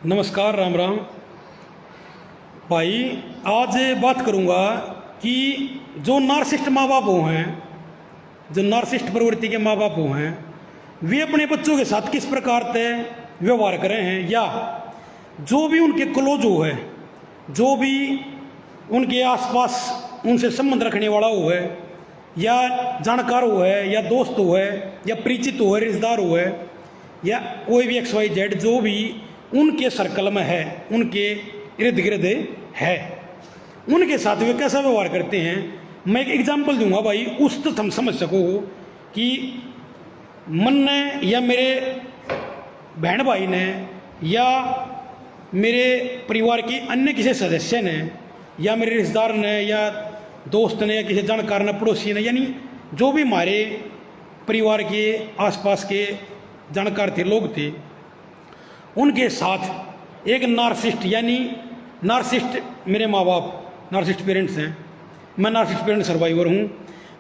नमस्कार, राम राम भाई। आज बात करूंगा कि जो नार्सिस्ट माँ बाप हैं, जो नार्सिस्ट प्रवृत्ति के माँ बाप हैं, वे अपने बच्चों के साथ किस प्रकार से व्यवहार कर रहे हैं, या जो भी उनके क्लोज हो है, जो भी उनके आसपास उनसे संबंध रखने वाला हो है, या जानकार हो है, या दोस्त हो है, या परिचित हो है, रिश्तेदार हो है, या कोई भी XYZ जो भी उनके सर्कल में है, उनके इर्द गिर्द है, उनके साथ वे कैसा व्यवहार करते हैं। मैं एक एग्जाम्पल दूंगा भाई, उस तो तुम समझ सको कि मन ने या मेरे बहन भाई ने या मेरे परिवार के अन्य किसी सदस्य ने या मेरे रिश्तेदार ने या दोस्त ने या किसी जानकार ने, पड़ोसी ने, यानी जो भी हमारे परिवार के आसपास के जानकार थे, लोग थे, उनके साथ एक नार्सिस्ट, यानी नार्सिस्ट मेरे माँ बाप नार्सिस्ट पेरेंट्स हैं, मैं नार्सिस्ट पेरेंट सर्वाइवर हूँ।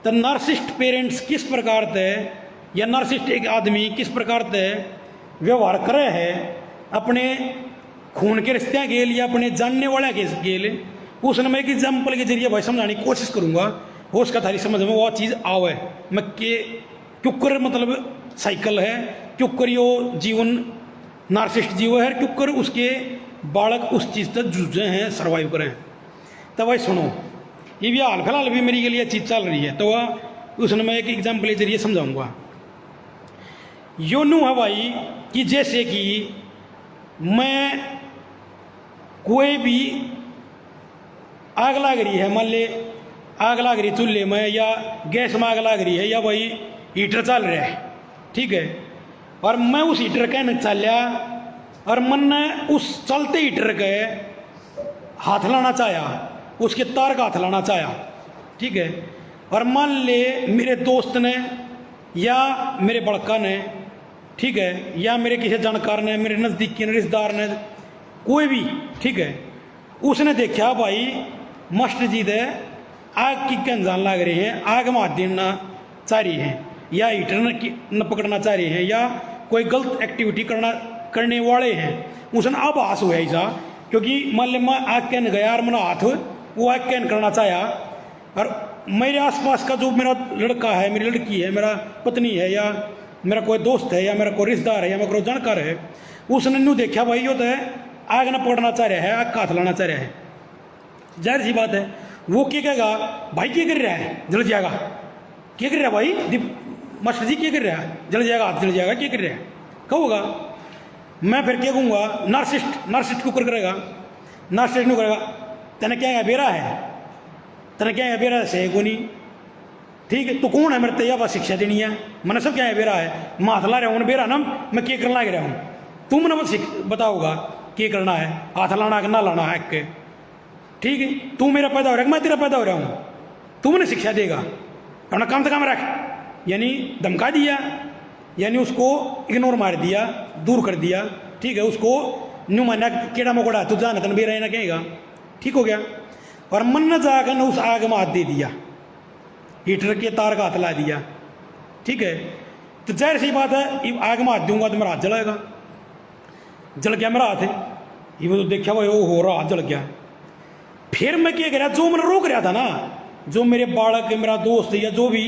तो नार्सिस्ट पेरेंट्स किस प्रकार से या नार्सिस्ट एक आदमी किस प्रकार से व्यवहार करे है अपने खून के रिश्ते के लिए, अपने जानने वाले के लिए, उसने मैं एक एग्जाम्पल के जरिए भाई समझाने की कोशिश करूँगा। हो उसका थारी समझ में वो चीज़ आवे मैं के क्यों कर, मतलब साइकिल है क्यों कर यो जीवन नार्सिस्ट जीव है, क्यों कर उसके बालक उस चीज़ तक जूझे हैं, सर्वाइव करें। तो भाई सुनो, ये भी हाल फिलहाल भी मेरी के लिए चीज़ चल रही है, तो वह उसने मैं एक एग्जाम्पल के जरिए समझाऊंगा। यो नू है भाई कि जैसे कि मैं कोई भी आग लग रही है, मान ले आग लग रही चूल्हे में या गैस में आग लग रही है, या भाई हीटर चल रहा है, ठीक है, और मैं उस हीटर के न चलिया और मन ने उस चलते हीटर के हाथ लाना चाहा, उसके तार का हाथ लाना चाहा, ठीक है, और मान ले मेरे दोस्त ने या मेरे बड़का ने, ठीक है, या मेरे किसी जानकार ने, मेरे नज़दीकी रिश्तेदार ने, कोई भी, ठीक है, उसने देखा भाई मास्टर जी दे आग की कंजान लग रही है, आग में हाथ देना चाह रही है, या हीटर न पकड़ना चाह रहे हैं, या कोई गलत एक्टिविटी करने वाले हैं, उसने आभास हुआ ऐसा, क्योंकि मान ले मैं आग कैन गया और मेरा हाथ वो आग कैन करना चाहा, और मेरे आसपास का जो मेरा लड़का है, मेरी लड़की है, मेरा पत्नी है, या मेरा कोई दोस्त है, या मेरा कोई रिश्तेदार है, या मेरा कोई जानकार है, उसने न्यू देखा भाई यो तो है आग न पकड़ना चाह रहा है, आग का हाथ लाना चाह रहा है, जाहिर सी बात है वो क्या कहेगा, भाई क्या कर रहा है, जल जाएगा, क्या कर रहा है भाई मास्टर जी क्या कर रहा है, जल जाएगा, हाथ जल जाएगा, क्या कर रहा है, कहूँगा मैं फिर क्या कहूँगा, नार्सिस्ट क्यों करेगा, नार्सिस्ट क्यों करेगा, तेने क्या है बेरा है, तेने क्या है बेरा से को नहीं, ठीक है, तो कौन है मेरे तैयार शिक्षा देनी है, मैंने सब क्या है बेरा है, मैं हाथ ला रहा हूँ बेरा ना, मैं क्या करना लग रहा हूँ, तुम मैंने बताओगा क्या करना है, हाथ लाना कि ना लाना है के, ठीक है, तू मेरा पैदा हो रहा है, मैं तेरा पैदा हो रहा हूँ, तू मैंने शिक्षा देगा, अपना काम से काम रख, यानी धमका दिया, यानी उसको इग्नोर मार दिया, दूर कर दिया, ठीक है, उसको न्यू माना केड़ा मकोड़ा तू जाना तन बेरा ना कहेगा, ठीक हो गया, और मन न जाकर न उस आग में हाथ दे दिया, हीटर के तार का हाथ ला दिया, ठीक है, तो जाहिर सी बात है आग में हाथ दूंगा तो मेरा हाथ जलाएगा, जल गया मेरा हाथ है, ये वो तो देखा भाई वो हो रहा हाथ जल गया, फिर मैं क्या करा, जो मैंने रोक रहा था ना, जो मेरे बालक मेरा दोस्त या जो भी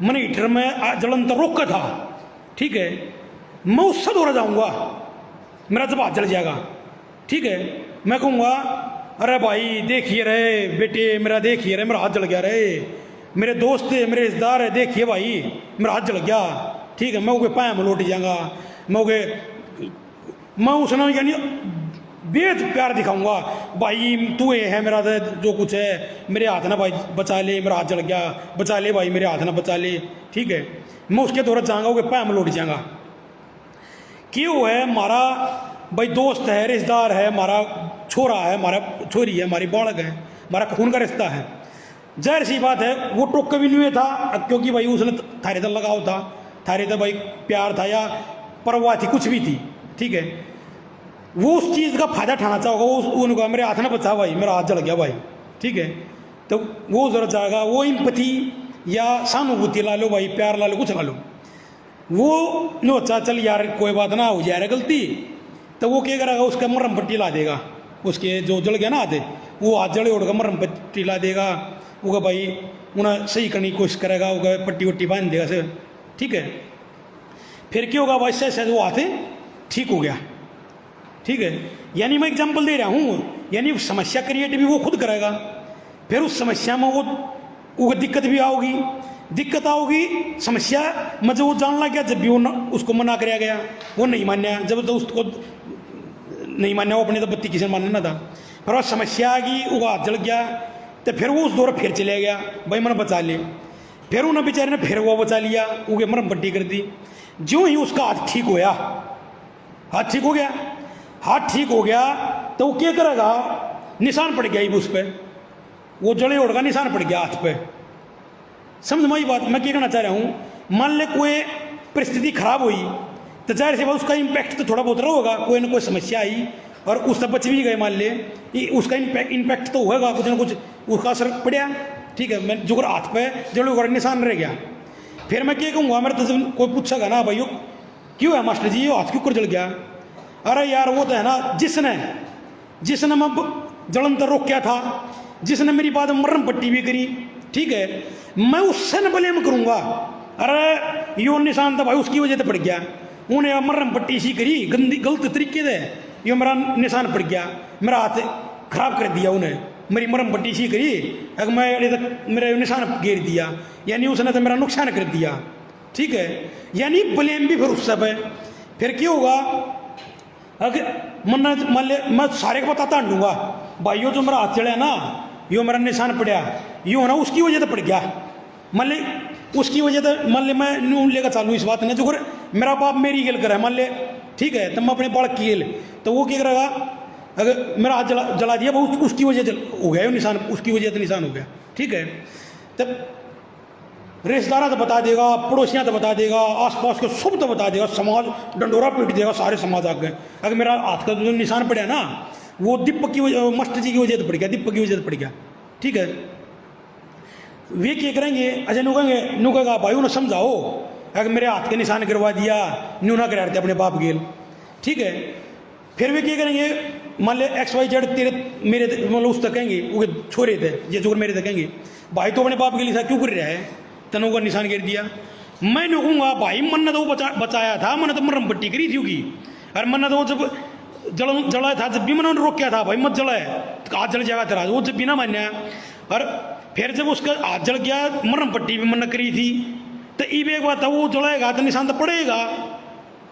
मैंने हीटर में जलन तो रोका था, ठीक है, मैं उससे दौड़ा जाऊंगा, मेरा जब हाथ जल जाएगा, ठीक है, मैं कहूँगा अरे भाई देखिए रहे बेटे मेरा, देखिए रहे मेरा हाथ जल गया रहे, मेरे दोस्त है मेरे रिश्तेदार है, देखिए भाई मेरा हाथ जल गया, ठीक है, मैं वो पाया में लौट जाऊँगा, मैं उसने यानी बेहद प्यार दिखाऊंगा, भाई तू ये है मेरा जो कुछ है, मेरे हाथ ना भाई बचा ले, मेरा हाथ जल गया बचा ले भाई, मेरे हाथ ना बचा ले, ठीक है, मैं उसके दौरान जाऊँगा, वो पाया में लौट जाऊँगा, क्यों है हमारा भाई दोस्त है, रिश्तेदार है, हमारा छोरा है, हमारा छोरी है, हमारी बालक है, हमारा खून का रिश्ता है, जाहिर सी बात है वो टोक भी नहीं था, क्योंकि भाई उसने थारे तक लगाव था, थारे तक भाई प्यार था या परवाह थी, कुछ भी थी, ठीक है, वो उस चीज़ का फायदा उठाना चाहोगा, उनका मेरे हाथ ना बचा भाई, मेरा हाथ जल गया भाई, ठीक है, तो वो जरूरत चाहेगा, वो इम्पैथी या सहानुभूति ला लो भाई, प्यार ला लो, कुछ ला लो, वो नो अच्छा चल यार कोई बात ना हो जाए गलती, तो वो क्या करेगा, उसका मरहम पट्टी ला देगा, उसके जो जल गया ना हाथ, वो हाथ जड़े उड़कर मरहम पट्टी ला देगा, वो भाई उन्हें सही करने की कोशिश करेगा, वो पट्टी वट्टी बांध देगा से, ठीक है। फिर क्या होगा भाई, शायद वो हाथ ठीक हो गया, ठीक है। यानी मैं एग्जाम्पल दे रहा हूँ, यानी समस्या क्रिएट भी वो खुद करेगा, फिर उस समस्या में वो दिक्कत भी आओगी, दिक्कत आओगी समस्या में जो वो जान लग गया, जब भी वो उसको मना कराया गया वो नहीं मान्या, जब तो उसको नहीं मान्या, वो अपने तो बत्ती किसी ने मानना था, पर वह समस्या आ गई, वो हाथ जल गया, तो फिर वो उस दौर फिर चले गया, भाई मैंने बचा ले, फिर उन्हें बेचारे ने फिर वो बचा लिया, वो मरहम पट्टी कर दी। जो ही उसका हाथ ठीक होया, हाथ ठीक हो गया, हाथ ठीक हो गया तो वो क्या करेगा, निशान पड़ गया उस पर, वो जड़े ओढ़ का निशान पड़ गया हाथ पे। समझ में बात मैं क्या कहना चाह रहा हूँ, मान ले कोई परिस्थिति खराब हुई तो जाहिर सी बात उसका इम्पैक्ट तो थोड़ा बहुत होगा, कोई ना कोई समस्या आई और उससे बच भी गए, मान ले उसका इम्पैक्ट तो होगा, कुछ ना कुछ उसका असर पड़ा, ठीक है। मैं जो हाथ पे जड़ों निशान रह गया, फिर मैं क्या कहूँगा, मेरे तो कोई पूछेगा ना भाई क्यों है मास्टर जी, ये हाथ क्यों कर जल गया, अरे यार वो तो है ना जिसने मैं जलन तो रोक क्या था, जिसने मेरी बात मरहम पट्टी भी करी, ठीक है, मैं उससे न ब्लेम करूंगा, अरे यो निशान तो भाई उसकी वजह से पड़ गया, उन्हें मरहम पट्टी सी करी गलत तरीके से, यो मेरा निशान पड़ गया, मेरा हाथ खराब कर दिया, उन्हें मेरी मरहम पट्टी सी करी, अगर मैं मेरा निशान घेर दिया, यानी उसने तो मेरा नुकसान कर दिया, ठीक है। यानी ब्लेम भी फिर उस सब है। फिर क्या होगा, अगर मान ले मैं सारे को बताता हूँगा भाई यो जो मेरा हाथ चढ़ा ना, यो मेरा निशान पड़ा, यो ना उसकी वजह से पड़ गया, मान ले उसकी वजह से, मान ले मैं न्यू लेकर चालू इस बात ने, जो मेरा बाप मेरी गेल करे, मान ले ठीक है, तब मैं अपने बालक की गेल, तो वो क्या करेगा, अगर मेरा हाथ जला दिया वो उसकी वजह से हो गया, निशान उसकी वजह से निशान हो गया, ठीक है। तब रिश्तेदारा तो बता देगा, पड़ोसियाँ तो बता देगा, आसपास के सब तो बता देगा, समाज डंडोरा पीट देगा, सारे समाज आ गए, अगर मेरा हाथ का जो निशान पड़ा ना वो दीपक की वजह, मास्टर जी की वजह से पड़ गया, दीपक की वजह से पड़ गया, ठीक है। वे क्या करेंगे, अच्छा नू कहेगा भाई उन्हें समझाओ, अगर मेरे हाथ के निशान करवा दिया, न्यू ना करा अपने बाप गेल, ठीक है। फिर वे क्या करेंगे, मान ले XYZ तेरे मेरे मतलब उस तक कहेंगे, वो छोरे थे ये जो मेरे तक कहेंगे, भाई तो अपने बाप के लिए क्यों कर रहा है, तनु का निशान गिर दिया। मैं कहूँगा भाई मन ने तो वो बचाया था, मैंने तो मरहम पट्टी करी थी उसकी, अरे मन ने तो वो जब जला था, जब भी मैंने रोका था भाई मत जलाए, हाथ जल जाएगा तेरा, वो जब भी ना मान्या, और फिर जब उसका हाथ जल गया, मरहम पट्टी भी मन करी थी, तो ईब एक बात था, वो जलाएगा तो निशान तो पड़ेगा,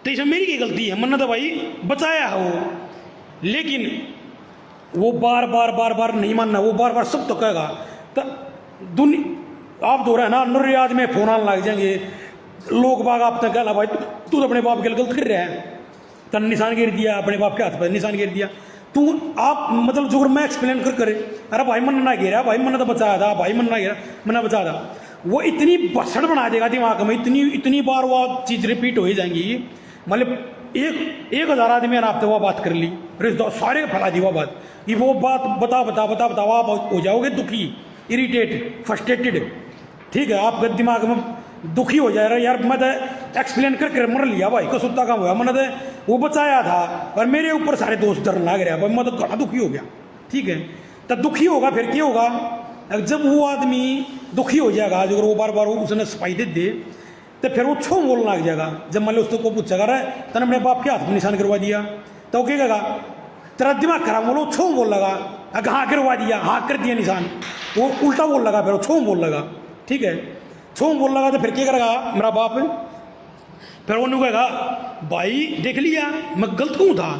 तो इसमें मेरी क्या गलती है, मन ने तो भाई बचाया है वो। लेकिन वो बार बार नहीं मानना, वो बार बार सब तो कहेगा, तो आप दो रहे ना नर आज में फोन आने लग जाएंगे, लोग बाग आप तक कहना भाई तू तो अपने बाप के लिए गलत कर रहा है, तन निशान गिर दिया, अपने बाप के हाथ पर निशान गिर दिया, तू आप मतलब जो मैं एक्सप्लेन कर करे, अरे भाई मन ना गिरा, भाई मन तो बचाया था, भाई मन ना गिरा, मैंने बचाया था, वो इतनी बसड़ बना देगा दिमाग में, इतनी बार वो चीज़ रिपीट हो ही जाएंगी, मतलब 1000 आदमी ने आपसे वो बात कर ली, सारे फैला दी वो बात, ये वो बात बता आप हो जाओगे दुखी, इरिटेट, फ्रस्ट्रेटेड, ठीक है, आपके दिमाग में दुखी हो जाए रहा यार, मैं तो एक्सप्लेन करके मर लिया भाई, कसुत्ता काम हुआ, मैंने तो वो बचाया था और मेरे ऊपर सारे दोस्त डर लग रहा भाई, मैं तो घना दुखी हो गया, ठीक है। तब दुखी होगा, फिर क्या होगा, जब वो आदमी दुखी हो जाएगा, अगर वो बार उसने सफाई दे तो फिर वो छो बोलने लग जाएगा, जब मान लो उसको पूछेगा अरे तने अपने बाप के हाथ में निशान करवा दिया, तो वो क्या कहेगा, तेरा दिमाग खराब, बोलो छो बोल लगा, अगर हाँ करवा दिया, हाँ कर दिया निशान, वो उल्टा बोल लगा, फिर वो छो बोल लगा, ठीक है, छो बोल लगा, तो फिर क्या करेगा मेरा बाप, फिर वो कहेगा भाई देख लिया मैं गलत क्यों था,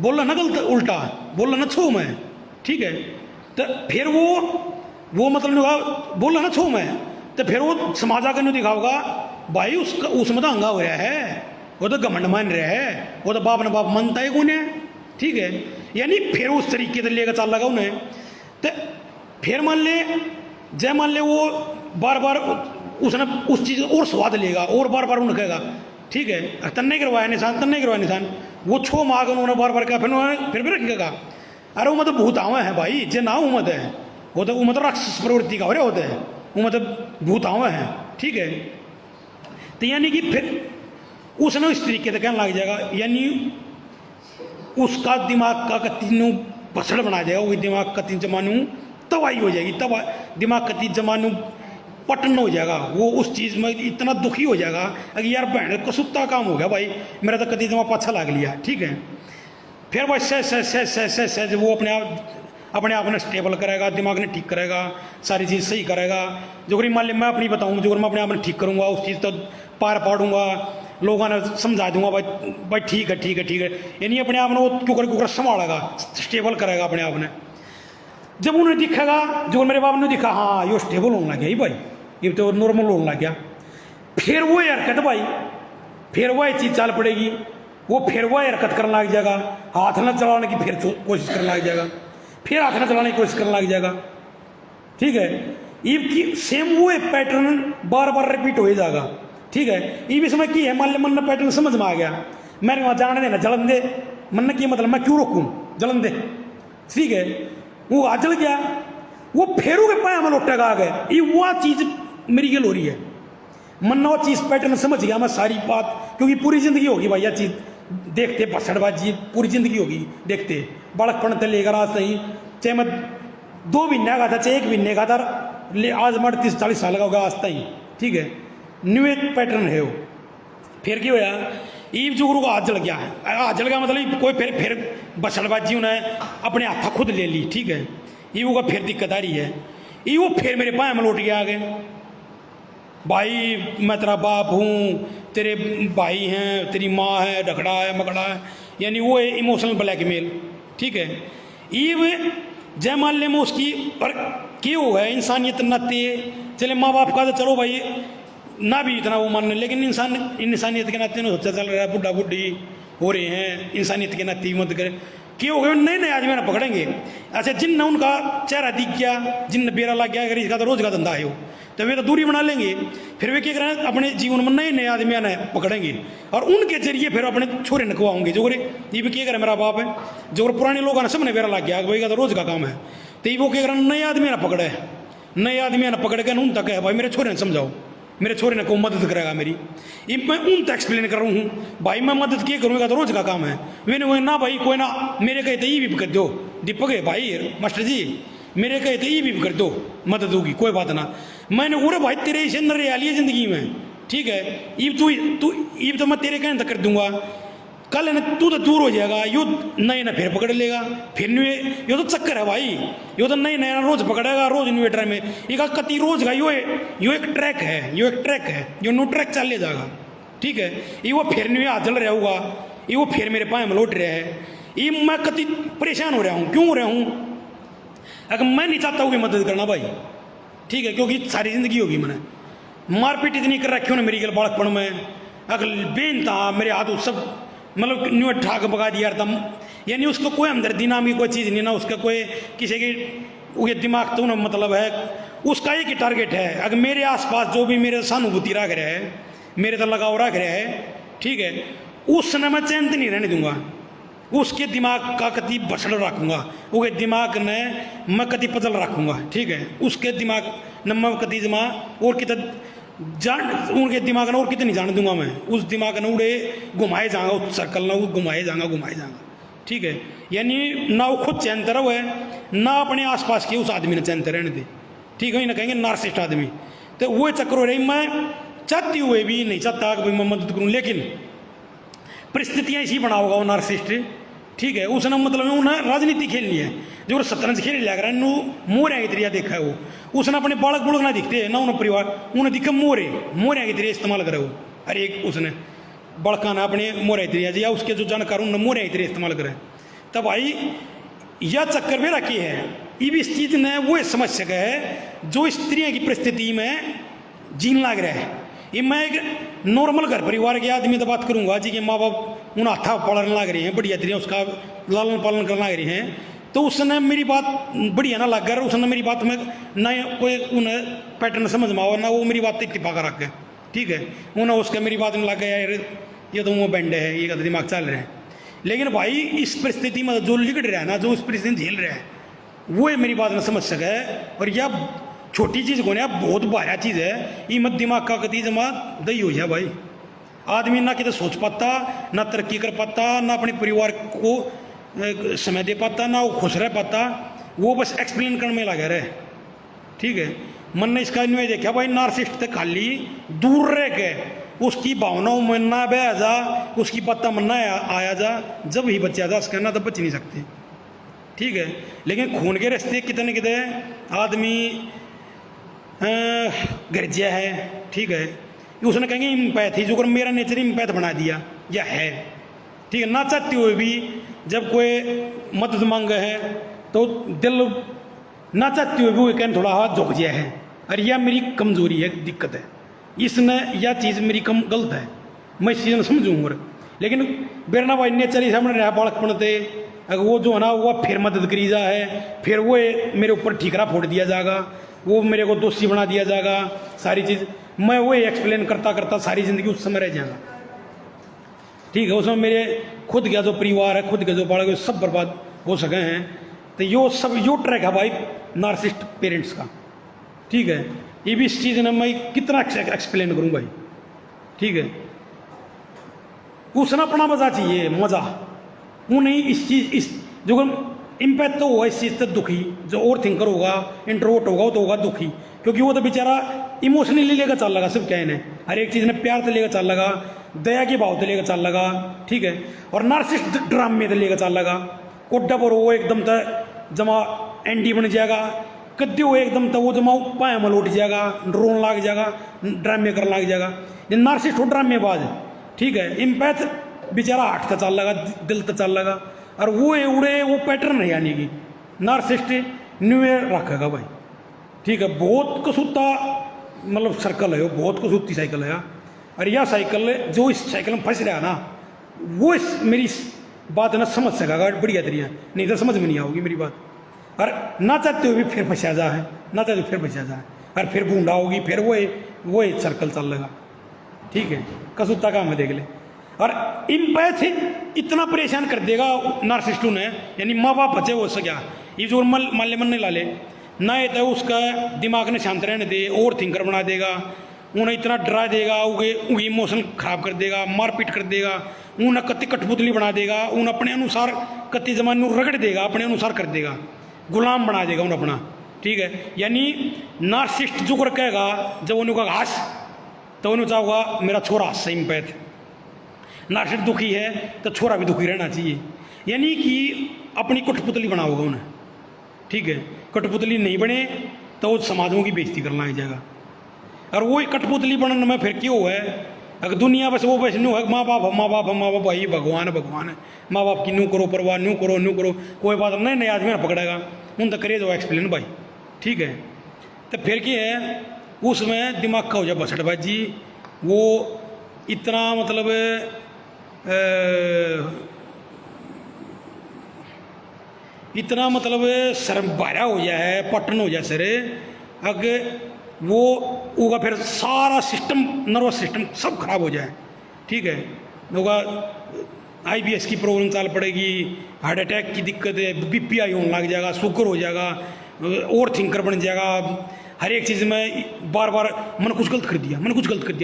बोला ना गलत, उल्टा बोला ना छो मैं, ठीक है। तो फिर वो मतलब बोला ना छो मैं, तो फिर वो समाज आकर नहीं दिखाओगा भाई उसमें तो हंगा हो रहा है, वो तो घमंड मान रहा है, वो तो बाप ने बाप मानता है कौन है, ठीक है। यानी फिर उस तरीके से लेकर चल लगा उन्हें, तो फिर मान ले वो बार उसने उस चीज़ और स्वाद लेगा और बार उन्हें कहेगा, ठीक है तन नहीं करवाया निशान, वो छो मांग उन्होंने बार कहा, फिर भी रखेगा, अरे वो मतलब भूत आवे हैं भाई, जे ना उमत है, वो तो उमत राक्षस प्रवृत्ति का हो रहे होते हैं, वो मतलब भूत आवे हैं, ठीक है। तो यानी कि फिर उसने इस तरीके से कहने लग जाएगा, यानी उसका दिमाग का कतीनू भसड़ बना जाएगा, वो दिमाग कती जमानू तबाही हो जाएगी, तब दिमाग कती जमानू पटन हो जाएगा, वो उस चीज़ में इतना दुखी हो जाएगा अगर यार बहन कसुत्ता काम हो गया भाई, मेरा तो कती दिमाग पाछा लाग लिया, ठीक है। फिर भाई सहज वो अपने आप ने स्टेबल करेगा, दिमाग ने ठीक करेगा, सारी चीज़ सही करेगा। जो मान लिया मैं अपनी बताऊँ, जो मैं अपने आप ने ठीक करूँगा, उस चीज़ तो पार पाड़ूंगा, लोगों ने समझा दूंगा भाई ठीक है ठीक है ठीक है, यानी अपने आप ने वो क्यों संभालेगा, स्टेबल करेगा अपने आप ने। जब उन्हें दिखेगा, जो मेरे बाप ने दिखा हाँ ये स्टेबल होने लग गया ही भाई, ये तो नॉर्मल होने लग गया, फिर वो हरकत भाई, फिर वह चीज़ चल पड़ेगी, वो फिर वह हरकत करने लग जाएगा, हाथ न चलाने की फिर कोशिश करने लग जाएगा, फिर हाथ न चलाने की कोशिश करने लग जाएगा, ठीक है। ये सेम वो पैटर्न बार बार रिपीट हो जाएगा, ठीक है। ये इसमें की है, मान लो मन पैटर्न समझ में आ गया, मैंने वहाँ जाने देना जलन दे, मन की मतलब मैं क्यों रोकूँ, जलन दे, ठीक है। वो आ जल गया, वो फेरू के पाए में लौटेगा आ गए, ये वह चीज़ मेरी गल हो रही है। मन वो चीज़ पैटर्न समझ गया मैं सारी बात, क्योंकि पूरी ज़िंदगी होगी भाई यह चीज़ देखते, भसड़बाजी पूरी ज़िंदगी होगी देखते, बालकपन से लेकर आज तक, चाहे मैं 2 महीने का था चाहे 1 महीने का था, आज मैं 30-40 साल का होगा आज तक, ठीक है। न्यू एक पैटर्न है वो। फिर क्या होया, ईब जुगरू का हाथ जल गया है, हाथ जल गया मतलब कोई फिर बसड़बाजी उन्हें अपने हाथा खुद ले ली, ठीक है। ईबू का फिर दिक्कत आ रही है, वो फिर मेरे पाए में लौट गया आगे, भाई मैं तेरा बाप हूँ, तेरे भाई हैं, तेरी माँ है, ढकड़ा है मकड़ा है, यानी वो है इमोशनल ब्लैकमेल, ठीक है। ईब जय मान ले में उसकी पर क्यों है इंसानियत नाते, चले माँ बाप का तो चलो भाई ना भी इतना वो मानने, लेकिन इंसानियत के नाते सोचा चल रहा है, बुढ़ा बुढ़ी हो रहे हैं, इंसानियत के नाते मत करे क्यों हो गए, नए नए आदमी ना पकड़ेंगे। अच्छा जिन उनका चेहरा दिख गया, जिन बेरा लग गया, अगर इसका तो रोज का धंधा है वो, तो वे तो दूरी बना लेंगे, फिर वे क्या करें अपने जीवन में नए नए आदमी ने पकड़ेंगे और उनके जरिए फिर अपने छोरे नकवाओंगे, जो ये भी क्या करे मेरा बाप है, जो पुराने लोगों ने सबने बेरा लग गया भाई का तो रोज का काम है, तो ये वो क्या करें नए आदमी ना पकड़े, नए आदमी ने पकड़ के उन तक है भाई मेरे छोरे ने समझाओ, मेरे छोरे ने को मदद करेगा मेरी, ये मैं उन तक एक्सप्लेन कर रहा हूँ भाई मैं मदद क्या करूँगा तो रोज का काम है, मैंने वो ना भाई कोई ना मेरे कहे तो ये भी कर दो दीपक है भाई मास्टर जी, मेरे कहे तो ये भी कर दो मदद होगी कोई बात ना, मैंने बोला भाई तेरे से न रियाली है जिंदगी में, ठीक है। ईब तो मैं तेरे कहने तक कर दूंगा, कल है ना तू तो दूर हो जाएगा, यो नए ना फिर पकड़ लेगा, फिर यो तो चक्कर है भाई, यो तो नए नया रोज पकड़ेगा, रोज इन्वेटर में एक कति रोज का यो एक ट्रैक है, यो एक ट्रैक है, यो नो ट्रैक चल ले जाएगा, ठीक है। ये वो फिर न्यू हाथ जल रहा होगा, ये वो फिर मेरे पाए में लौट रहा है, ये मैं कति परेशान हो रहा हूँ, क्यों हो रहा हूँ, अगर मैं नहीं चाहता हूँ कि मदद करना भाई, ठीक है, क्योंकि सारी जिंदगी होगी मैंने मारपीट इतनी कर रखी ना मेरी गल बालकपन में, अगर बेन था मेरे हाथ सब मतलब न्यू ठाक भगा दिया था, यानी उसको कोई हमदर्दी नाम की कोई चीज़ नहीं ना, उसका कोई किसी की ये दिमाग तो ना मतलब है, उसका एक ही टारगेट है, अगर मेरे आसपास जो भी मेरे सहानुभूति रख रहा है, मेरे तो लगाव रख रहा है, ठीक है, उसने मैं चैन नहीं रहने दूंगा, उसके दिमाग का कति बसड़ रखूँगा, उसके दिमाग ने मैं कति पतल रखूँगा, ठीक है, उसके दिमाग न मैं कति जमा और कित जान उनके दिमाग ने और कितनी जान दूंगा मैं, उस दिमाग ने उड़े घुमाए जाऊँगा, उस सर्कल ना वो घुमाए जाऊँगा, ठीक है। यानी ना वो खुद चैन तरह है ना अपने आसपास के उस आदमी ने चैन रहने दे, ठीक है ना, कहेंगे नार्सिस्ट आदमी, तो वो चक्कर हो रही, मैं चाहती हुए भी नहीं चाहता कि भाई मैं मदद करूँ, लेकिन परिस्थितियाँ इसी बना होगा वो नार्सिस्ट, ठीक है। उसने मतलब उन्हें राजनीति खेलनी है, जो शतरंज खेल लिया कर मोरिया की तरिया देखा है वो, उसने अपने बालक बुड़क ना दिखते ना उन्हें परिवार, उन्हें दिखा मोरिया की तरिया इस्तेमाल करे वो, अरे एक उसने बड़का ना अपने मोरिया की तरिया या उसके जो जानकार उन्होंने मोरिया की तरिया इस्तेमाल करे, तब भाई यह चक्कर में रखी है, ये इस चीज़ ने वो समझ सका है जो स्त्रियों की परिस्थिति में जीन लग रहा है। ये मैं एक नॉर्मल घर परिवार के आदमी तो बात करूंगा जी के माँ बाप उन हाथा पालने लग रहे हैं, बढ़िया तरीके उसका लालन पालन करने लग रहे हैं, तो उसने मेरी बात बढ़िया ना लग गया, उसने मेरी बात में ना कोई उन्हें पैटर्न समझ में आओ ना वो मेरी बात इत्तेफाक रख गए, ठीक है। उन्हें उसका मेरी बात में लग गया यार ये तो वो बैंड है, ये का दिमाग चल रहा है, लेकिन भाई इस परिस्थिति में जो लिगड़ रहा है ना, जो इस परिस्थिति झेल रहा है वो मेरी बात न समझ सके, और यह छोटी चीज़ को ना बहुत भारी चीज़ है, ये मत दिमाग का कति जमा दही हो जाए भाई, आदमी ना कितने सोच पाता, ना तरक्की कर पाता, ना अपने परिवार को समय दे पाता, ना वो खुश रह पाता, वो बस एक्सप्लेन करने में लगा रहे। ठीक है, मन ने इसका नहीं देखा भाई नार्सिसिस्ट तक खाली दूर रह के उसकी भावनाओं में ना बह जा, उसकी बात में ना आया जा, जब ही बचा जा उसका, ना तो बच नहीं सकते। ठीक है, लेकिन खून के रास्ते कितने कितने आदमी गर्जिया है। ठीक है, उसने कहेंगे इम्पैथी, जो मेरा नेचर इम्पैथ बना दिया या है। ठीक है, ना चाहते हुए भी जब कोई मदद मांगे है तो दिल ना चाहते हुए भी वो कहने थोड़ा हाथ झुक गया है, अरे यह मेरी कमजोरी है, दिक्कत है, इसने यह चीज़ मेरी कम गलत है, मैं इस चीज़ में समझूंगा। लेकिन बेरना भाई नेचर ही सामने रहा बालकपन थे, अगर वो जो है ना वो फिर मदद करी जा है, फिर वो मेरे ऊपर ठीकरा फोड़ दिया जाएगा, वो मेरे को दोषी बना दिया जाएगा, सारी चीज़ मैं वो एक्सप्लेन करता करता सारी ज़िंदगी उस समय रह जाएगा। ठीक है, उसमें मेरे खुद का जो परिवार है, खुद के जो बालक सब बर्बाद हो सके हैं। तो यो सब यो ट्रैक है भाई नार्सिसिस्ट पेरेंट्स का। ठीक है, ये भी इस चीज़ ने मैं कितना एक्सप्लेन करूँ भाई। ठीक है, उसने अपना मजा चाहिए, मजा वो नहीं इस चीज़, इस जो इम्पैक्ट तो होगा इस चीज़ से दुखी, जो ओवर थिंकर होगा, इंट्रोवर्ट होगा, वो तो होगा दुखी, क्योंकि वो तो बेचारा इमोशनली लेकर चल लगा, सब क्या इन्हें हर एक चीज़ ने प्यार से लेकर चल लगा, दया के भाव से लेकर चल लगा। ठीक है, और नार्सिसिस्ट ड्रामे से लेकर चल लगा, कोड्डा पर वो एकदम तक जमा एंडी बन जाएगा, कद्दे हो एकदम तक वो जमा पाए में लौट जाएगा, रोन लाग जाएगा, ड्रामे कर लाग जाएगा, ये नार्सिसिस्ट हो ड्रामेबाज। ठीक है, इम्पैथ बेचारा हाथ का चल लगा, दिल तक चल लगा, और वो उड़े वो पैटर्न है, यानी कि नार्सिसिस्ट न्यू ईयर रखेगा भाई। ठीक है, बहुत कसूता मतलब सर्कल है, वो बहुत कसूती साइकिल है। और यह साइकिल जो इस साइकिल में फंस रहा है ना, वो इस मेरी बात ना समझ सकेगा बढ़िया तरीका, नहीं तो समझ में नहीं आओगी मेरी बात। और ना चाहते हुए भी फिर फंसा जा है, ना चाहते फिर फंसा जा है, और फिर बूंदा होगी, फिर वो सर्कल चल लेगा। ठीक है, कसूता काम है, देख ले। और इम्पैथ इतना परेशान कर देगा नार्सिसिस्ट ने, यानी माँ बाप बचे हो सका, ये जो मान ले मन नहीं ला ले ना, ये तो उसका दिमाग ने शांत रहने दे, ओवर थिंकर बना देगा, उन्हें इतना डरा देगा, उनकी इमोशन खराब कर देगा, मारपीट कर देगा, उन्हें कत्ती कठपुतली बना देगा, उन्हें अपने अनुसार कत्ती जमाने रगड़ देगा, अपने अनुसार कर देगा, गुलाम बना देगा उन्हें अपना। ठीक है, यानी नार्सिसिस्ट जो कर कहेगा, जब उन्हें कहा हास, तो उन्हें चाहोगा मेरा छोरा हंस से इम्पैथ। नार्सिसिस्ट दुखी है तो छोरा भी दुखी रहना चाहिए, यानी कि अपनी कठपुतली बना होगा उन्हें। ठीक है, कठपुतली नहीं बने तो वो समाजों की बेइज्जती करना आ जाएगा। और वो कठपुतली बनने में फिर क्यों है, अगर दुनिया बस वो बस न्यू है, माँ बाप भाई भगवान है, भगवान है, माँ बाप की न्यू करो परवाह, न्यू करो, कोई बात नहीं, नया आदमी ना पकड़ेगा, उन तक करे दो एक्सप्लेन भाई। ठीक है, तो फिर क्या है, उसमें दिमाग का हो जाए बसटबाजी, वो इतना मतलब इतना मतलब सर बारा हो जाए है, पटन हो जाए सर, अगर वो होगा फिर सारा सिस्टम, नर्वस सिस्टम सब खराब हो जाए। ठीक है, होगा IBS की प्रॉब्लम चाल पड़ेगी, हार्ट अटैक की दिक्कत है, BPI होने लग जाएगा, शुगर हो जाएगा, ओवर थिंकर बन जाएगा, हर एक चीज़ में बार बार मैंने कुछ गलत कर दिया,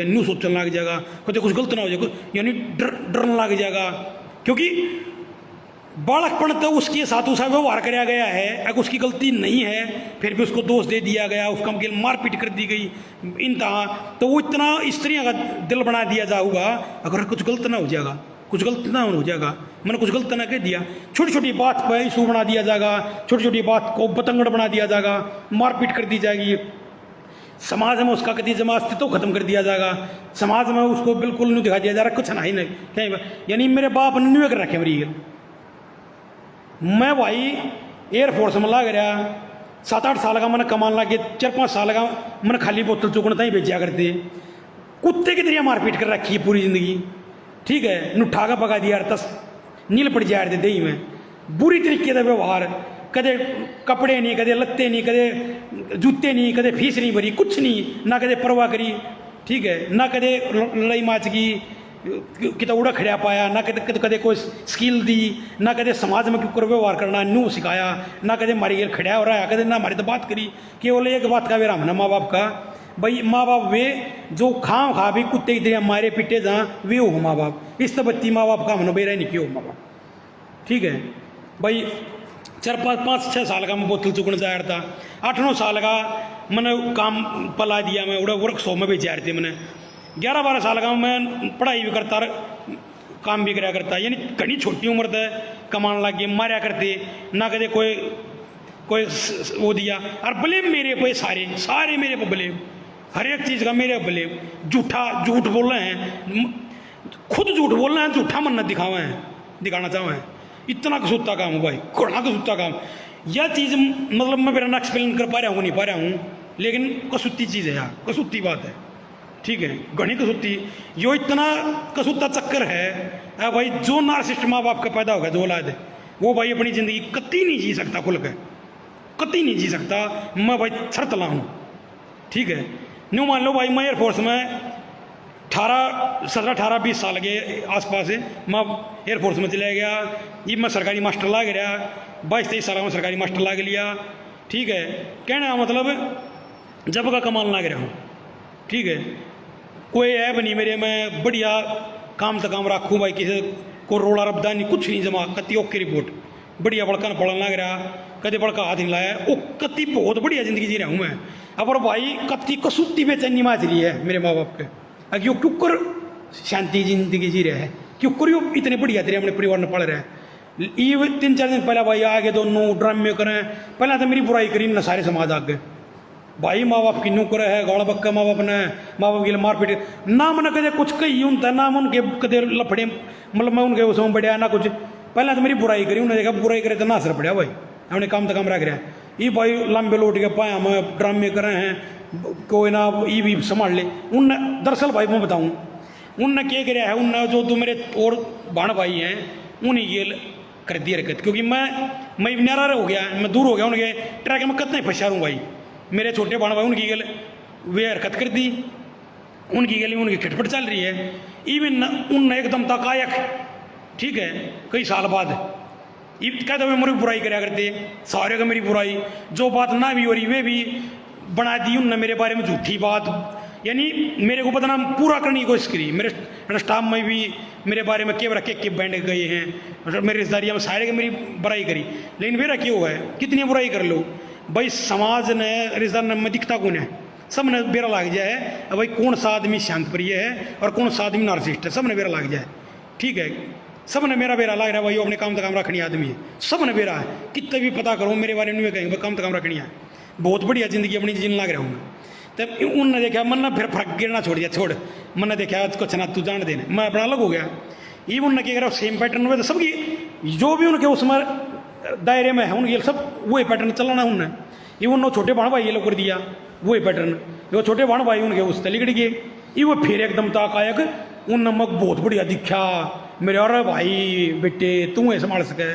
न्यू सोचने लग जाएगा, कुछ गलत ना हो जाएगा, यानी डरने लग जाएगा, क्योंकि बालकपन तो उसके साथ उसा व्यवहार कराया गया है, अगर उसकी गलती नहीं है फिर भी उसको दोष दे दिया गया, उसका मारपीट कर दी गई इंतहा, तो वो इतना स्त्रियों का दिल बना दिया जाऊगा, अगर कुछ गलत ना हो जाएगा, मैंने कुछ गलत ना कह दिया, छोटी छोटी बात पर इशू बना दिया जाएगा, छोटी छोटी बात को बतंगड़ बना दिया जाएगा, मारपीट कर दी जाएगी, समाज में उसका कभी जमा अस्तित्व खत्म कर दिया जाएगा, समाज में उसको बिल्कुल नहीं दिखा दिया जा रहा, कुछ ना ही नहीं कहीं। यानी मेरे बाप ने न्यू कर रखे मेरी, मैं भाई एयरफोर्स में लग रहा 7-8 साल का मैंने कमान लगे, 4-5 साल का मैंने खाली बोतल चुकने तक ही भेजा करते, कुत्ते की तरह मारपीट कर रखी है पूरी जिंदगी। ठीक है, नुठा का पका दिया, तस नील पड़ जा रहे थे दही में, बुरी तरीके का व्यवहार, कदे कपड़े नहीं, कदे लत्ते नहीं, कदे जूते नहीं, कदे फीस नहीं भरी, कुछ नहीं, ना कदे परवाह करी। ठीक है, ना कदे लड़ाई माच की कितना उड़ा खड़ा पाया, ना कदे कोई स्किल दी, ना कदे समाज में क्यों व्यवहार करना न्यू सिखाया, ना कदे मारी गेल खड़ा हो रहा है, कदे ना हमारी तो बात करी। केवल एक बात का वेरा हमने माँ बाप का, भाई माँ बाप वे जो खाम खा भी कुत्ते की तरह मारे पीटे जहाँ वे हो माँ बाप, इस तो बत्ती माँ बाप का हमने बेरा नहीं क्यों माँ बाप। ठीक है, भाई 4-5-6 साल का मैं बोतल चुकने जा रहा था, 8-9 साल का मैंने काम पला दिया, मैं उड़ा वर्कशॉप में भी जा रहे थे मैंने, 11-12 साल का मैं पढ़ाई भी करता काम भी करा करता, यानी घनी छोटी उम्र से कमान लग गए, मारा करते ना कदे कोई कोई वो दिया, और ब्लेम मेरे पे सारे मेरे पे ब्लेम, हर एक चीज़ का मेरे ब्लेम, झूठ बोल रहे हैं, खुद झूठ बोल रहे हैं, झूठा मन्नत दिखाना चाहे हैं, इतना कसूता काम है भाई, घोड़ा कसूता काम। यह चीज़ मतलब मैं मेरा एक्सप्लेन कर पा रहा हूँ नहीं पा रहा हूँ, लेकिन कसूती चीज़ है यार, कसूती बात है, ठीक है, घनी कसूती। यो इतना कसूता चक्कर है भाई, जो नार्सिसिस्ट माँ बाप का पैदा होगा जो औलाद है, वो भाई अपनी ज़िंदगी कतई नहीं जी सकता, खुल कर कतई नहीं जी सकता। मैं भाई छरतला हूँ, ठीक है, न्यू मान लो भाई मैं एयरफोर्स में 17-18-20 साल के आसपास है, मैं एयरफोर्स में चला गया, ये मैं सरकारी मास्टर ला गया, 22-23 साल में सरकारी मास्टर ला लिया, ठीक है, कहने का मतलब जब का कमाल ला रहा हूँ, ठीक है, कोई ऐप नहीं मेरे, मैं बढ़िया काम तक काम रखूँ भाई, किसी को रोड़ा रबदा नहीं, कुछ नहीं जमा, कति ओके रिपोर्ट, बढ़िया बड़का पढ़न लग रहा, कदे बड़का हाथ नहीं लाया, वो कति बहुत बढ़िया ज़िंदगी जी रहा हूँ मैं। अब और भाई कति कसूती बेचैनी माच रही है मेरे माँ बाप के, क्यों क्योंकर शांति जिंदगी जी रहे हैं, क्योंकर यो इतने बढ़िया तेरे अपने परिवार में पढ़ रहे हैं। ये 3-4 दिन पहले भाई आगे दोनों ड्रामे करें, पहले तो मेरी बुराई करी न सारे समाज आगे, भाई माँ बाप की नौकर है, गाड़ बक्का माँ बाप ने, माँ बाप के लिए मारपीट ना, मैंने कदे कुछ कही उनता ना, उनके कदे लफड़े मतलब मैं उनके उसमें बढ़िया ना कुछ, पहले तो मेरी बुराई करी, उन्हें देखा बुराई करे तो ना असर पड़ा भाई, हमने काम तो काम रख रहा है, ये भाई लंबे लौट के पाए हम ड्रामे कर रहे हैं, कोई ना ये भी संभाल ले। उनने दरअसल भाई मैं बताऊँ उनने क्या कराया है, उनने जो मेरे और भाण भाई हैं उन्हें ये कर दी हरकत, क्योंकि मैं न्यारा हो गया, मैं दूर हो गया उनके ट्रैक में कितना फंसा हूँ भाई, मेरे छोटे भाण भाई उनकी गल वे हरकत कर दी, उनकी गली उनकी खटपट चल रही है, इवन उनने एकदम तकायक, ठीक है, कई साल बाद कहते हुए मेरी बुराई कराया करते सारे का, मेरी बुराई जो बात ना भी हो रही वे भी बना दी उनने मेरे बारे में झूठी बात, यानी मेरे को बदनाम पूरा करने की कोशिश करी, मेरे स्टाफ में भी मेरे बारे में के रखे के बैंड गए हैं, मेरी रिश्तेदारियों में सारे के मेरी बुराई करी, लेकिन मेरा क्यों है, कितनी बुराई कर लो भाई, समाज ने रिश्तेदार में दिखता कौन है, सब ने बेरा लग जाए भाई, कौन सा आदमी शांत प्रिय है और कौन सा आदमी नार्सिसिस्ट है, सब ने बेरा लग जाए, ठीक है, सब ने मेरा बेरा लग रहा है भाई, वो अपने काम तक काम रखनी आदमी है, सब ने बेरा है, कितने भी पता करो मेरे बारे में नहीं कहेंगे काम तक काम रखनी है, बहुत बढ़िया जिंदगी अपनी जीने लग रहा हूँ मैं। तब उनने देखा मन ने फिर फर्क गिरना छोड़ दिया, छोड़ मन ने देखा कुछ ना तू जान देने, मैं अपना अलग हो गया, ये उनने क्या करा सेम पैटर्न में, तो सबकी जो भी उनके उसमें दायरे में है उनके सब वही पैटर्न चलाना उनने, ये उन्होंने छोटे भाण भाई ये लोग कर दिया वही पैटर्न, वो छोटे भाण भाई उनके उस लिगड़ गए, ये वो फिर एकदम ताकायक उन नमक बहुत बढ़िया दिखा मेरे, और भाई बेटे तू है संभाल सके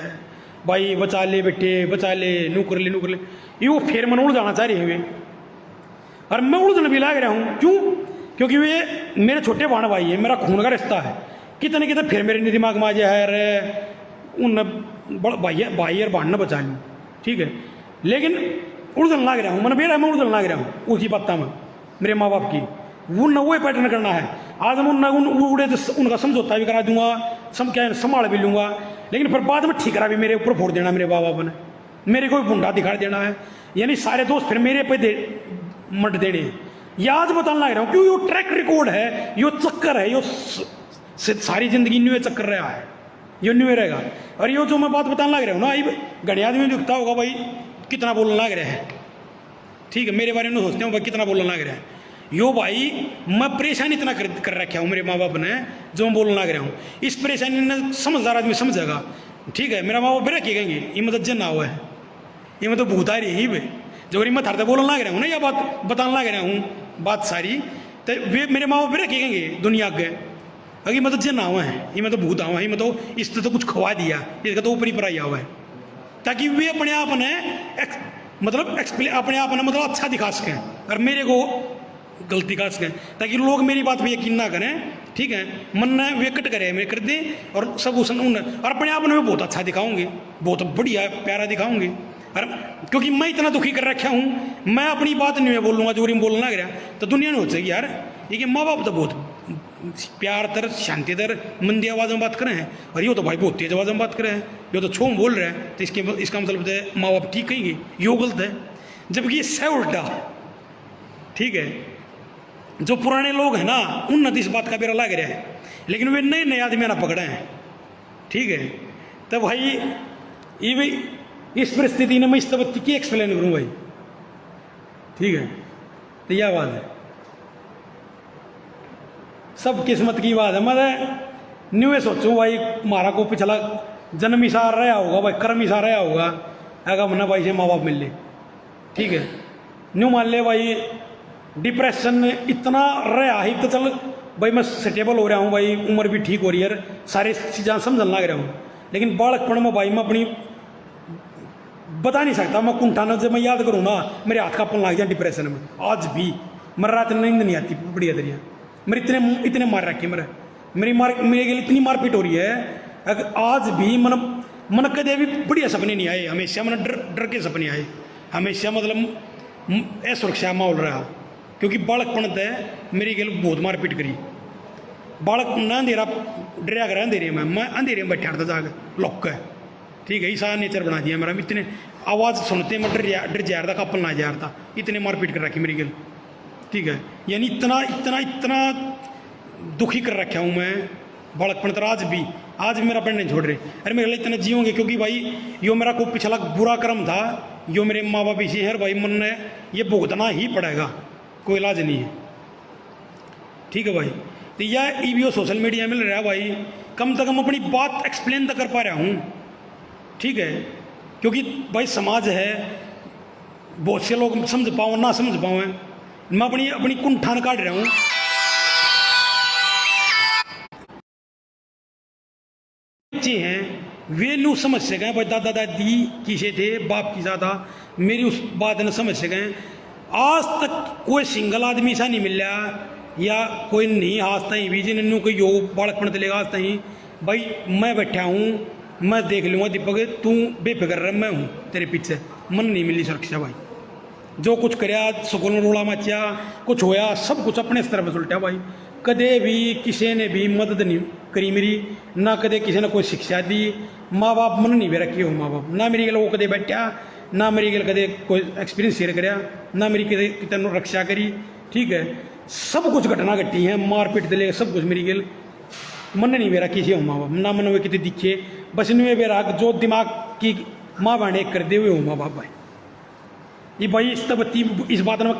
भाई, बचा ले बेटे बचा ले, नौकर ले, ये वो फिर मन उड़ जाना चाह रहे हैं, और मैं उड़ने भी लग रहा हूँ, क्यों, क्योंकि वे मेरे छोटे भाण भाई है, मेरा खून का रिश्ता है, कितने कितने फिर मेरे दिमाग में आ जाए है अरे उन भाई और भाण ने बचा लूँ, ठीक है, लेकिन उड़न लग रहा हूँ, मैंने बेरा मैं उड़न लग रहा हूँ उसकी बातों में मेरे माँ बाप की, उन वही पैटर्न करना है, आज मैं उन उड़े तो उनका समझौता भी करा दूंगा, क्या संभाल भी लूँगा, लेकिन फिर बाद में ठीकरा भी मेरे ऊपर फोड़ देना मेरे माँ बाप ने, मेरे को भुंडा दिखा देना है, यानी सारे दोस्त फिर मेरे पे मट देने, ये आज बताने लग रहा हूँ, क्यों यो ट्रैक रिकॉर्ड है, यो चक्कर है, यो सारी जिंदगी न्यू चक्कर रहा है, यो न्यू रहेगा, और यो जो मैं बात बताने लग रहा हूँ ना, ये घने आदमी दिखता होगा भाई कितना बोलने लग रहा है, ठीक है, मेरे बारे में सोचते हो भाई कितना बोलने लग रहा है, यो भाई मैं परेशानी इतना कर रखा हूँ मेरे माँ बाप ने, जो मैं बोलने लग रहा हूँ, इस परेशानी ने समझदार आदमी समझेगा, ठीक है, मेरा माँ बाप बेरा क्या कहेंगे, ये मतलब जन्ना हुआ है, ये मतलब भूत आ रही है, जो मैं थारते बोलने लग रहा हूँ ना, या बात बताने लग रहा हूँ बात सारी, तो वे मेरे माँ बाप बेरा क्या कहेंगे दुनिया के, अगर मतलब जन्ना हुआ है, ये मतलब भूत हुआ है, मतलब इसने तो कुछ खवा दिया, इसका तो ऊपर ही पर आया हुआ है, ताकि वे अपने आप ने मतलब अपने आप ने मतलब अच्छा दिखा सकें और मेरे को गलती कर सकें, ताकि लोग मेरी बात पर यकीन ना करें, ठीक है, मन ने वे कट करे मैं कर दे, और सब उस और अपने आप में बहुत अच्छा दिखाऊंगे, बहुत बढ़िया प्यारा दिखाऊंगे, और क्योंकि मैं इतना दुखी कर रखा हूँ, मैं अपनी बात नहीं बोलूँगा, जो बोलना लग रहा तो दुनिया में हो जाएगी यार, ये कि माँ बाप तो बहुत प्यार तर शांति तर मंदी आवाज़ में बात करें हैं, और ये तो भाई बहुत तेज आवाज़ में बात करें हैं, ये तो छोम बोल रहे हैं, तो इसका मतलब है माँ बाप ठीक कहेंगे, यो गलत है। जबकि ये सह उल्टा, ठीक है। जो पुराने लोग हैं ना उन इस बात का बेरा लग रहा है, लेकिन वे नए नए आदमी ना पकड़े हैं, ठीक है। तो भाई ये भी इस परिस्थिति ने मैं इस तबत्ती की एक्सप्लेन करूँ भाई, ठीक है। तो यह बात है, सब किस्मत की बात है। मैं न्यू सोचूं भाई हमारा को पिछला जन्म ही सार रहा होगा भाई, कर्म ही सार रहा होगा, अगर मना भाई से माँ बाप मिल ले, ठीक है। न्यू मान ले भाई डिप्रेशन इतना रहा ही तो चल भाई मैं स्टेबल हो रहा हूँ भाई, उम्र भी ठीक हो रही है, सारे चीज़ें समझने लग रहा हूँ, लेकिन बालकपन में भाई मैं अपनी बता नहीं सकता, मैं कुंठाना जब मैं याद करूँ ना मेरे हाथ कांपने लग जाए डिप्रेशन में। आज भी मेरा रात नींद नहीं आती बढ़िया तरिया, मेरे इतने मार रखे मेरे लिए इतनी मारपीट हो रही है। अगर आज भी मन कदे भी बढ़िया सपने नहीं आए, हमेशा मन डर के सपने आए, हमेशा मतलब असुरक्षा माहौल रहा, क्योंकि बालकपन तय मेरी गल बहुत मारपीट करी। बालक ना अंधेरा डरिया कर अंधेरे में, मैं अंधेरे में बैठा था जाकर लॉक है, ठीक है। ऐसा नेचर बना दिया मेरा, इतने आवाज़ सुनते मैं डर जा रहा था, कपल ना जा रहा था, इतने मारपीट कर रखी मेरी गल, ठीक है। यानी इतना इतना इतना दुखी कर रखा हूँ मैं बालकपन तर। आज भी मेरा पेड़ नहीं छोड़ रहे, अरे मेरे लिए इतना जियोगे, क्योंकि भाई यो मेरा को पिछला बुरा कर्म था, यो मेरे माँ बाप इसी है भाई, मन ने ये भुगतना ही पड़ेगा, कोई इलाज नहीं है, ठीक है भाई। तो यह ईवीओ सोशल मीडिया में मिल रहा है भाई, कम से कम अपनी बात एक्सप्लेन तो कर पा रहा हूँ, ठीक है। क्योंकि भाई समाज है, बहुत से लोग समझ पाओ ना समझ पाओ, मैं अपनी कुंठान काट रहा हूँ। बच्चे हैं वे नू समझ सकें भाई दादा दादी किसे थे, बाप की ज़्यादा मेरी उस बात न समझ सकें। आज तक कोई सिंगल आदमी सा नहीं मिल रहा, या कोई नहीं आज तक भी जिन्होंने कोई योग बालकपन चलेगा आज तक भाई मैं बैठा हूँ, मैं देख लूँगा दीपक तू बेफिक्र रह, मैं हूँ तेरे पीछे, मन नहीं मिली सुरक्षा भाई। जो कुछ करया सुकून में रोला मचा, कुछ होया सब कुछ अपने स्तर पर सुलटा भाई। कदे भी किसी ने भी मदद नहीं करी मेरी, ना कदे किसी ने कोई शिक्षा दी, माँ बाप मन नहीं भी रखी हो, माँ बाप ना मेरी गल वो कदे बैठा, ना मेरी गल कदे कोई एक्सपीरियंस शेयर कराया, ना मेरी कदे कितने रक्षा करी, ठीक है। सब कुछ घटना घटी है, मारपीट दिले सब कुछ मेरी गल मन नहीं मेरा किसी हो माँ बाप, ना मन हुए कितने दिखे, बस इनमें मेरा जो दिमाग की माँ बहन एक कर दे हुए हो माँ बाप भाई। ये भाई इस तबत्ती इस बात में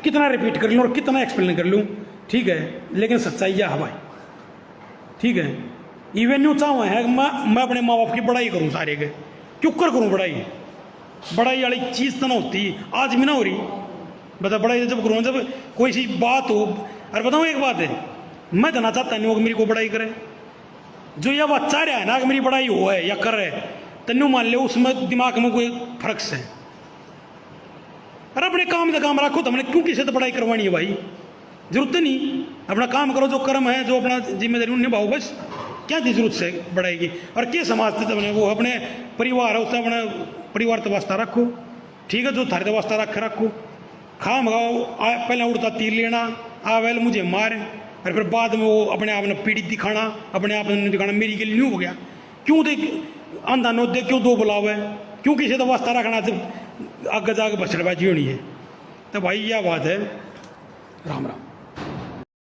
कितना रिपीट कर लूँ और कितना एक्सप्लेन कर लूँ, ठीक है, लेकिन सच्चाई यह है भाई, ठीक है। इवन यूँ चाहूँ है मैं अपने माँ बाप की बड़ाई करूँ सारे के, क्यों कर करूँ बड़ाई वाली चीज़ तो ना होती, आज भी ना हो रही। बता बड़ाई जब करूँ जब कोई सी बात हो, अरे बताऊँ एक बात है, मैं तो ना चाहता नहीं हो कि मेरी को बड़ाई करे, जो यह बात चाह रहा है ना कि मेरी बड़ाई हो है या कर रहे तन्नू मान ले उसमें दिमाग में कोई फर्क से। अरे अपने काम का काम रखो, तो हमने क्यों किसी से बड़ाई करवानी है भाई, जरूरत नहीं, अपना काम करो, जो कर्म है जो अपना जिम्मेदारी निभाओ, बस क्या थी जरूरत से बड़ाई की। और क्या समाज से अपने वो अपने परिवार है उससे अपना परिवार तो वास्ता रखो, ठीक है, जो थारे तो वास्ता रखो, खा मंगाओ, पहले उड़ता तीर लेना, वेल मुझे मार, और फिर बाद में वो अपने आप ने पीड़ित दिखाना, अपने आप ने दिखाना मेरी के लिए न्यू हो गया, क्यों दे आंधा नो दे, क्यों दो बुलाव है, क्यों किसी तो वास्ता रखना, जब आगे जाके बसड़बाजी होनी है। तो भाई यह बात है, राम राम।